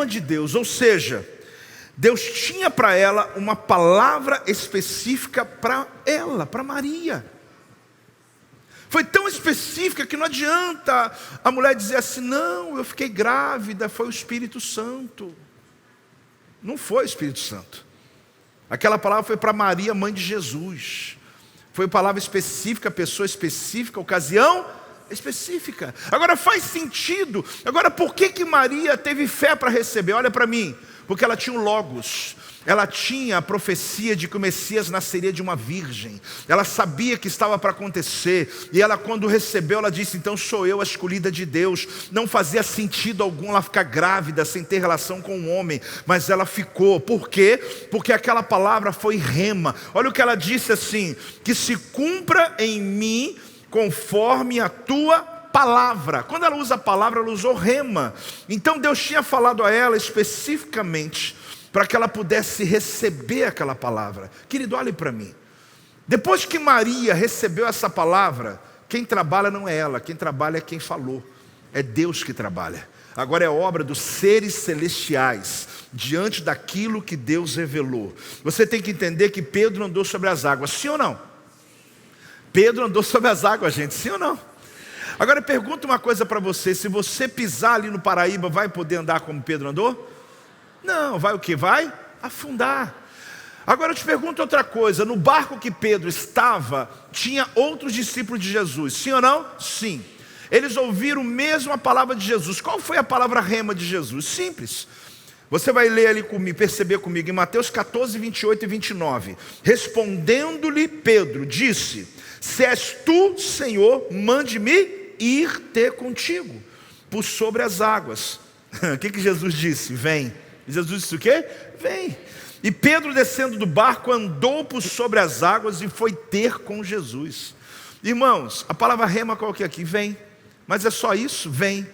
de Deus, ou seja, Deus tinha para ela uma palavra específica para ela, para Maria. Foi tão específica que não adianta a mulher dizer assim: não, eu fiquei grávida, foi o Espírito Santo. Não foi o Espírito Santo. Aquela palavra foi para Maria, mãe de Jesus. Foi palavra específica, pessoa específica, ocasião específica. Agora faz sentido. Agora por que Maria teve fé para receber? Olha para mim. Porque ela tinha o Logos. Ela tinha a profecia de que o Messias nasceria de uma virgem. Ela sabia que estava para acontecer. E ela, quando recebeu, ela disse: então sou eu a escolhida de Deus. Não fazia sentido algum ela ficar grávida sem ter relação com um homem, mas ela ficou. Por quê? Porque aquela palavra foi rema. Olha o que ela disse assim: que se cumpra em mim conforme a tua palavra. Quando ela usa a palavra, ela usou rema. Então Deus tinha falado a ela especificamente para que ela pudesse receber aquela palavra. Querido, olhe para mim. Depois que Maria recebeu essa palavra, quem trabalha não é ela, quem trabalha é quem falou. É Deus que trabalha. Agora é obra dos seres celestiais, diante daquilo que Deus revelou. Você tem que entender que Pedro andou sobre as águas, sim ou não? Pedro andou sobre as águas, gente, sim ou não? Agora pergunta uma coisa para você: se você pisar ali no Paraíba, vai poder andar como Pedro andou? Não, vai o que? Vai afundar. Agora eu te pergunto outra coisa: no barco que Pedro estava, tinha outros discípulos de Jesus, sim ou não? Sim. Eles ouviram mesmo a palavra de Jesus. Qual foi a palavra rema de Jesus? Simples. Você vai ler ali comigo, perceber comigo, em Mateus 14, 28 e 29. Respondendo-lhe Pedro, disse: se és tu, Senhor, mande-me ir ter contigo por sobre as águas. O que Jesus disse? Vem. Jesus disse o quê? Vem. E Pedro, descendo do barco, andou por sobre as águas e foi ter com Jesus. Irmãos, a palavra rema qual que é aqui? Vem. Mas é só isso? Vem.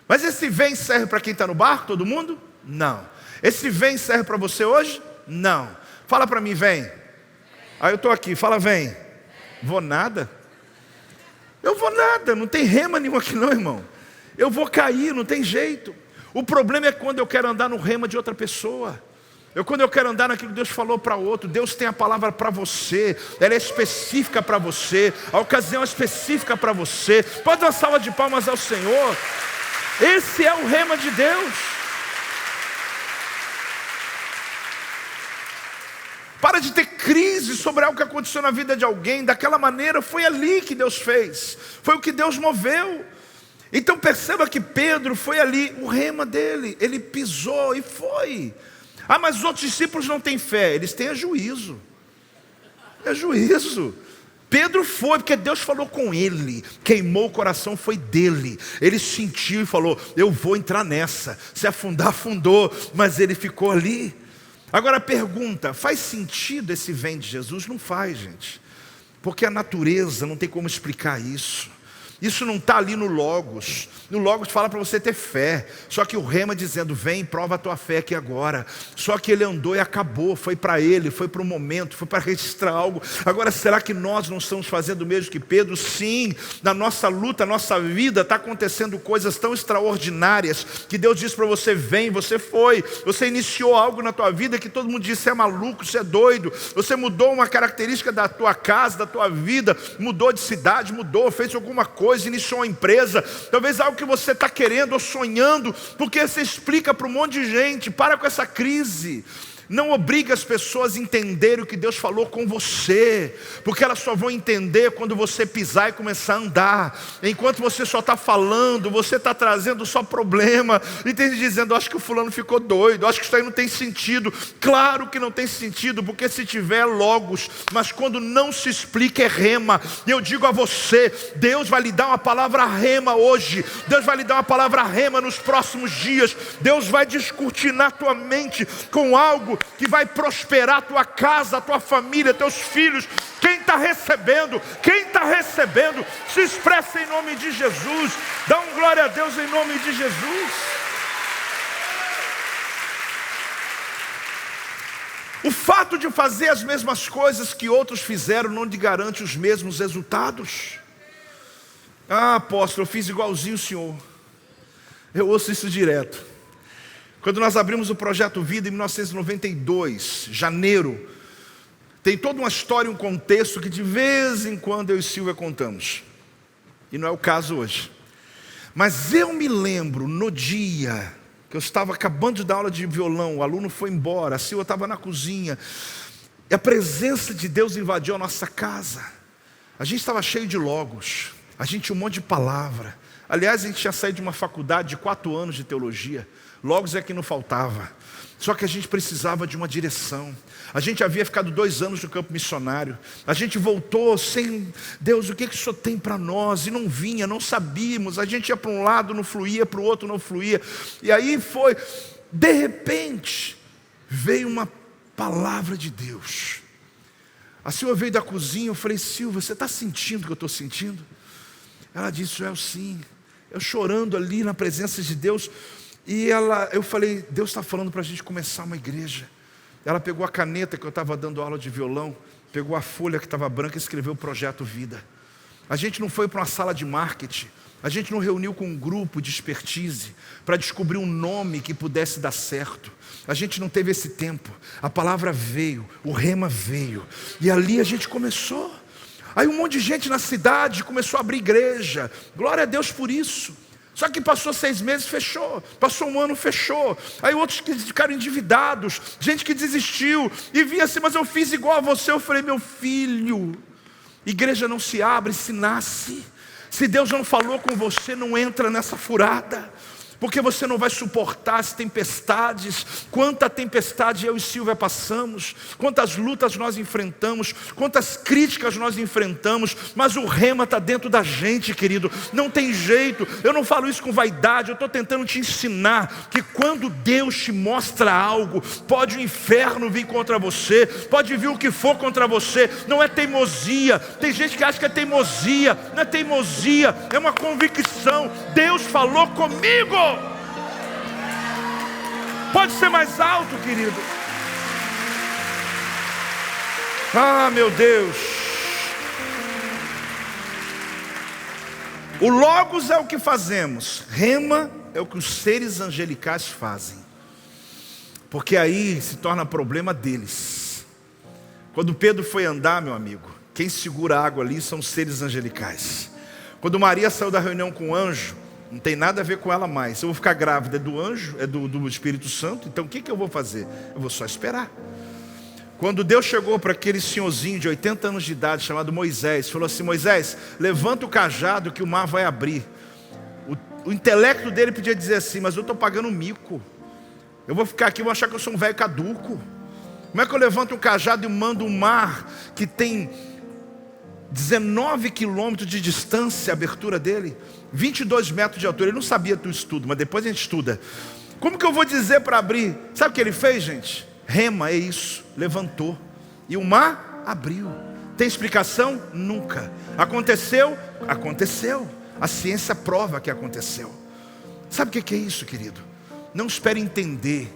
Mas esse vem serve para quem está no barco, todo mundo? Não. Esse vem serve para você hoje? Não. Fala para mim, vem. Aí eu estou aqui, fala vem. Vou nada. Eu vou nada, não tem rema nenhum aqui não, irmão. Eu vou cair, não tem jeito. O problema é quando eu quero andar no rema de outra pessoa. Quando eu quero andar naquilo que Deus falou para outro. Deus tem a palavra para você, ela é específica para você, a ocasião é específica para você. Pode dar uma salva de palmas ao Senhor. Esse é o rema de Deus. Para de ter crise sobre algo que aconteceu na vida de alguém. Daquela maneira, foi ali que Deus fez, foi o que Deus moveu. Então perceba que Pedro foi ali, o rema dele, ele pisou e foi. Ah, mas os outros discípulos não têm fé. Eles têm juízo. É juízo. Pedro foi, porque Deus falou com ele, queimou o coração, foi dele. Ele sentiu e falou: eu vou entrar nessa. Se afundar, afundou, mas ele ficou ali. Agora pergunta, faz sentido esse vem de Jesus? Não faz, gente, porque a natureza não tem como explicar isso. Isso não está ali no Logos. No Logos fala para você ter fé. Só que o rema dizendo: vem, prova a tua fé aqui agora. Só que ele andou e acabou. Foi para ele, foi para o momento, foi para registrar algo. Agora, será que nós não estamos fazendo o mesmo que Pedro? Sim, na nossa luta, na nossa vida, está acontecendo coisas tão extraordinárias, que Deus diz para você: vem, você foi. Você iniciou algo na tua vida que todo mundo disse: você é maluco, você é doido. Você mudou uma característica da tua casa, da tua vida. Mudou de cidade, mudou, fez alguma coisa, iniciou uma empresa, talvez algo que você está querendo ou sonhando, porque você explica para um monte de gente. Para com essa crise. Não obrigue as pessoas a entenderem o que Deus falou com você, porque elas só vão entender quando você pisar e começar a andar. Enquanto você só está falando, você está trazendo só problema, e tem gente dizendo: acho que o fulano ficou doido, acho que isso aí não tem sentido. Claro que não tem sentido, porque se tiver é Logos, mas quando não se explica é rema. E eu digo a você, Deus vai lhe dar uma palavra rema hoje, Deus vai lhe dar uma palavra rema nos próximos dias. Deus vai descortinar tua mente com algo que vai prosperar a tua casa, a tua família, teus filhos. Quem está recebendo? Quem está recebendo? Se expressa em nome de Jesus. Dá um glória a Deus em nome de Jesus. O fato de fazer as mesmas coisas que outros fizeram não te garante os mesmos resultados. Ah, apóstolo, eu fiz igualzinho o senhor. Eu ouço isso direto. Quando nós abrimos o Projeto Vida em 1992, janeiro, tem toda uma história, um contexto que de vez em quando eu e Silvia contamos. E não é o caso hoje. Mas eu me lembro no dia que eu estava acabando de dar aula de violão, o aluno foi embora, a Silvia estava na cozinha, e a presença de Deus invadiu a nossa casa. A gente estava cheio de Logos, a gente tinha um monte de palavra. Aliás, a gente tinha saído de uma faculdade de 4 anos de teologia. Logos é que não faltava. Só que a gente precisava de uma direção. A gente havia ficado 2 anos no campo missionário. A gente voltou sem: Deus, o que o Senhor tem para nós? E não vinha, não sabíamos. A gente ia para um lado, não fluía, para o outro não fluía. E aí foi, de repente, veio uma palavra de Deus. A Silvia veio da cozinha, eu falei: Silvia, você está sentindo o que eu estou sentindo? Ela disse: Joel, sim. Eu chorando ali na presença de Deus. E eu falei: Deus está falando para a gente começar uma igreja. Ela pegou a caneta que eu estava dando aula de violão, pegou a folha que estava branca e escreveu o Projeto Vida. A gente não foi para uma sala de marketing, a gente não reuniu com um grupo de expertise para descobrir um nome que pudesse dar certo. A gente não teve esse tempo. A palavra veio, o rema veio, e ali a gente começou. Aí um monte de gente na cidade começou a abrir igreja. Glória a Deus por isso. Só que passou 6 meses, fechou. Passou 1 ano, fechou. Aí outros que ficaram endividados, gente que desistiu, e vinha assim: mas eu fiz igual a você. Eu falei: meu filho, igreja não se abre, se nasce. Se Deus não falou com você, não entra nessa furada, porque você não vai suportar as tempestades. Quanta tempestade eu e Silvia passamos, quantas lutas nós enfrentamos, quantas críticas nós enfrentamos, mas o rema está dentro da gente, querido. Não tem jeito. Eu não falo isso com vaidade, eu estou tentando te ensinar que quando Deus te mostra algo, pode o inferno vir contra você, pode vir o que for contra você. Não é teimosia. Tem gente que acha que é teimosia. Não é teimosia, é uma convicção. Deus falou comigo. Pode ser mais alto, querido. Ah, meu Deus. O Logos é o que fazemos, rema é o que os seres angelicais fazem. Porque aí se torna problema deles. Quando Pedro foi andar, meu amigo, quem segura a água ali são os seres angelicais. Quando Maria saiu da reunião com o anjo, não tem nada a ver com ela mais. Eu vou ficar grávida, é do anjo, é do Espírito Santo. Então o que eu vou fazer? Eu vou só esperar. Quando Deus chegou para aquele senhorzinho de 80 anos de idade, chamado Moisés, falou assim: Moisés, levanta o cajado que o mar vai abrir. O intelecto dele podia dizer assim: mas eu estou pagando mico. Eu vou ficar aqui, vou achar que eu sou um velho caduco. Como é que eu levanto um cajado e mando um mar que tem 19 quilômetros de distância a abertura dele, 22 metros de altura. Ele não sabia do estudo, mas depois a gente estuda. Como que eu vou dizer para abrir? Sabe o que ele fez, gente? Rema, é isso, levantou e o mar abriu. Tem explicação? Nunca. Aconteceu? Aconteceu. A ciência prova que aconteceu. Sabe o que é isso, querido? Não espere entender,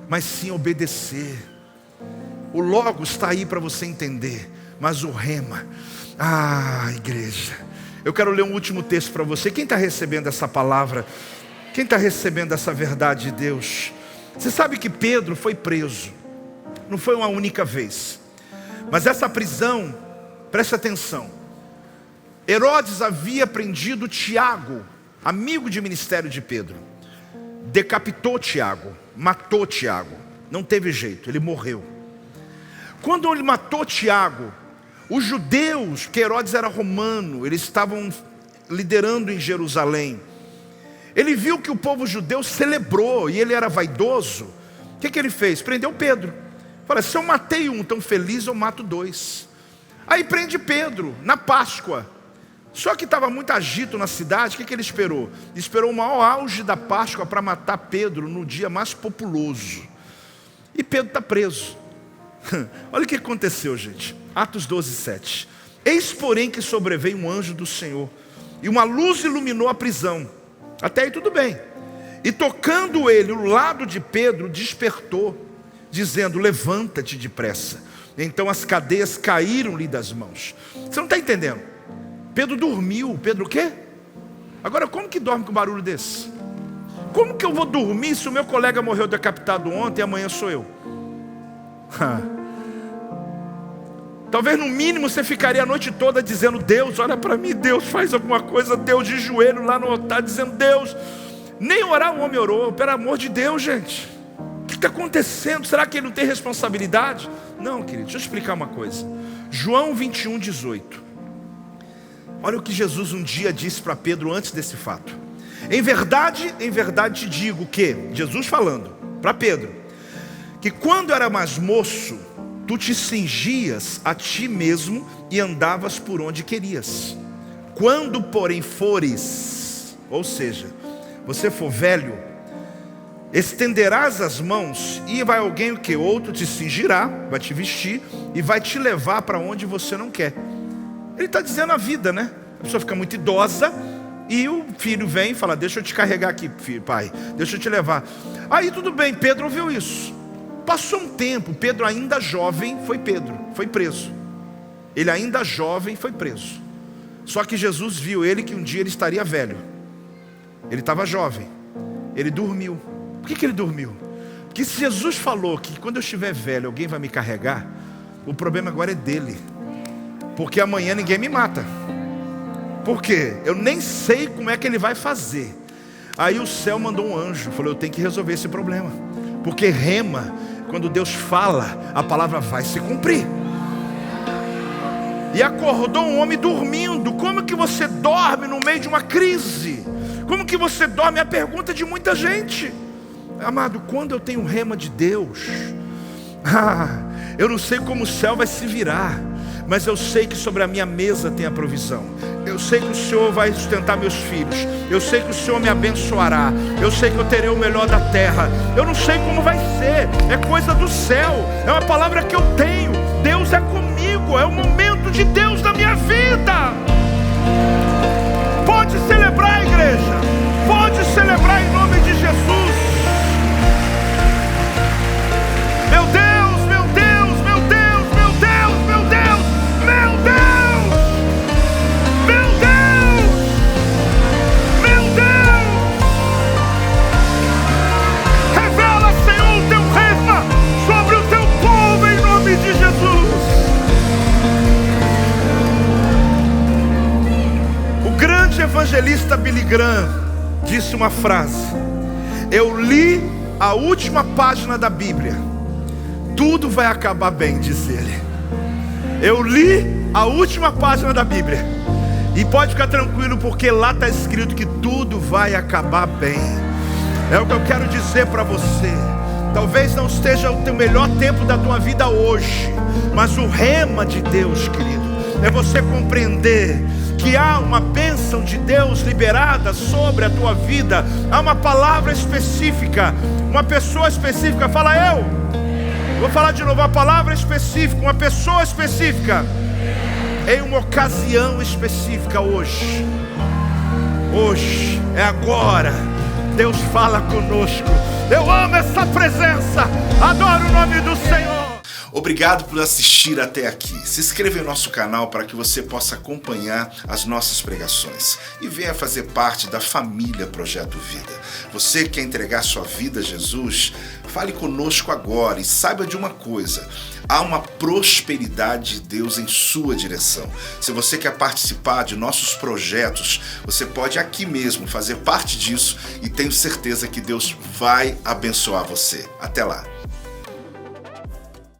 mas sim obedecer. O Logos está aí para você entender, mas o rema, igreja, eu quero ler um último texto para você. Quem está recebendo essa palavra? Quem está recebendo essa verdade de Deus? Você sabe que Pedro foi preso, não foi uma única vez, mas essa prisão, preste atenção, Herodes havia prendido Tiago, amigo de ministério de Pedro, decapitou Tiago, matou Tiago, não teve jeito, ele morreu. Quando ele matou Tiago, os judeus, que Herodes era romano, eles estavam liderando em Jerusalém, ele viu que o povo judeu celebrou e ele era vaidoso. O que ele fez? Prendeu Pedro. Fala, se eu matei um tão feliz, eu mato dois. Aí prende Pedro na Páscoa. Só que estava muito agito na cidade. O que ele esperou? Esperou o maior auge da Páscoa para matar Pedro no dia mais populoso. E Pedro está preso. Olha o que aconteceu, gente. Atos 12:7. Eis porém que sobreveio um anjo do Senhor, e uma luz iluminou a prisão. Até aí tudo bem. E tocando ele o lado de Pedro, despertou, dizendo, levanta-te depressa. Então as cadeias caíram-lhe das mãos. Você não está entendendo? Pedro dormiu. Pedro o quê? Agora como que dorme com um barulho desse? Como que eu vou dormir se o meu colega morreu decapitado ontem e amanhã sou eu? Talvez no mínimo você ficaria a noite toda dizendo, Deus, olha para mim, Deus faz alguma coisa. Deus de joelho lá no altar dizendo, Deus. Nem orar o homem orou, pelo amor de Deus, gente. O que está acontecendo? Será que ele não tem responsabilidade? Não, querido, deixa eu explicar uma coisa. João 21:18. Olha o que Jesus um dia disse para Pedro antes desse fato. Em verdade te digo que, Jesus falando para Pedro, que quando era mais moço, tu te cingias a ti mesmo e andavas por onde querias. Quando porém fores, ou seja, você for velho, estenderás as mãos e vai alguém o que? Outro te cingirá, vai te vestir e vai te levar para onde você não quer. Ele está dizendo a vida, né? A pessoa fica muito idosa e o filho vem e fala, deixa eu te carregar aqui, filho, pai, deixa eu te levar. Aí tudo bem, Pedro ouviu isso. Passou um tempo, Pedro ainda jovem foi preso. Ele ainda jovem foi preso. Só que Jesus viu ele que um dia ele estaria velho. Ele estava jovem, ele dormiu. Por que ele dormiu? Porque se Jesus falou que quando eu estiver velho alguém vai me carregar, o problema agora é dele. Porque amanhã ninguém me mata. Por quê? Eu nem sei como é que ele vai fazer. Aí o céu mandou um anjo, falou, eu tenho que resolver esse problema. Porque rema, quando Deus fala, a palavra vai se cumprir. E acordou um homem dormindo. Como que você dorme no meio de uma crise? Como que você dorme? É a pergunta de muita gente. Amado, quando eu tenho rema de Deus, eu não sei como o céu vai se virar, mas eu sei que sobre a minha mesa tem a provisão. Eu sei que o Senhor vai sustentar meus filhos. Eu sei que o Senhor me abençoará. Eu sei que eu terei o melhor da terra. Eu não sei como vai ser. É coisa do céu. É uma palavra que eu tenho. Deus é comigo. É o momento de Deus na minha vida. Pode celebrar, igreja. Pode celebrar em nome de Jesus. Meu Deus, meu Deus, meu Deus, meu Deus, meu Deus, meu Deus, meu Deus, meu Deus. Revela, Senhor, o teu rema sobre o teu povo em nome de Jesus. O grande evangelista Billy Graham disse uma frase. Eu li a última página da Bíblia. Tudo vai acabar bem, diz ele. Eu li a última página da Bíblia. E pode ficar tranquilo, porque lá está escrito que tudo vai acabar bem. É o que eu quero dizer para você. Talvez não esteja o teu melhor tempo da tua vida hoje, mas o rema de Deus, querido, é você compreender que há uma bênção de Deus liberada sobre a tua vida. Há uma palavra específica, uma pessoa específica. Fala eu. Vou falar de novo, uma palavra específica, uma pessoa específica, em uma ocasião específica hoje. Hoje, é agora. Deus fala conosco. Eu amo essa presença. Adoro o nome do Senhor. Obrigado por assistir até aqui. Se inscreva em nosso canal para que você possa acompanhar as nossas pregações e venha fazer parte da família Projeto Vida. Você quer entregar sua vida a Jesus? Fale conosco agora e saiba de uma coisa: há uma prosperidade de Deus em sua direção. Se você quer participar de nossos projetos, você pode aqui mesmo fazer parte disso e tenho certeza que Deus vai abençoar você. Até lá.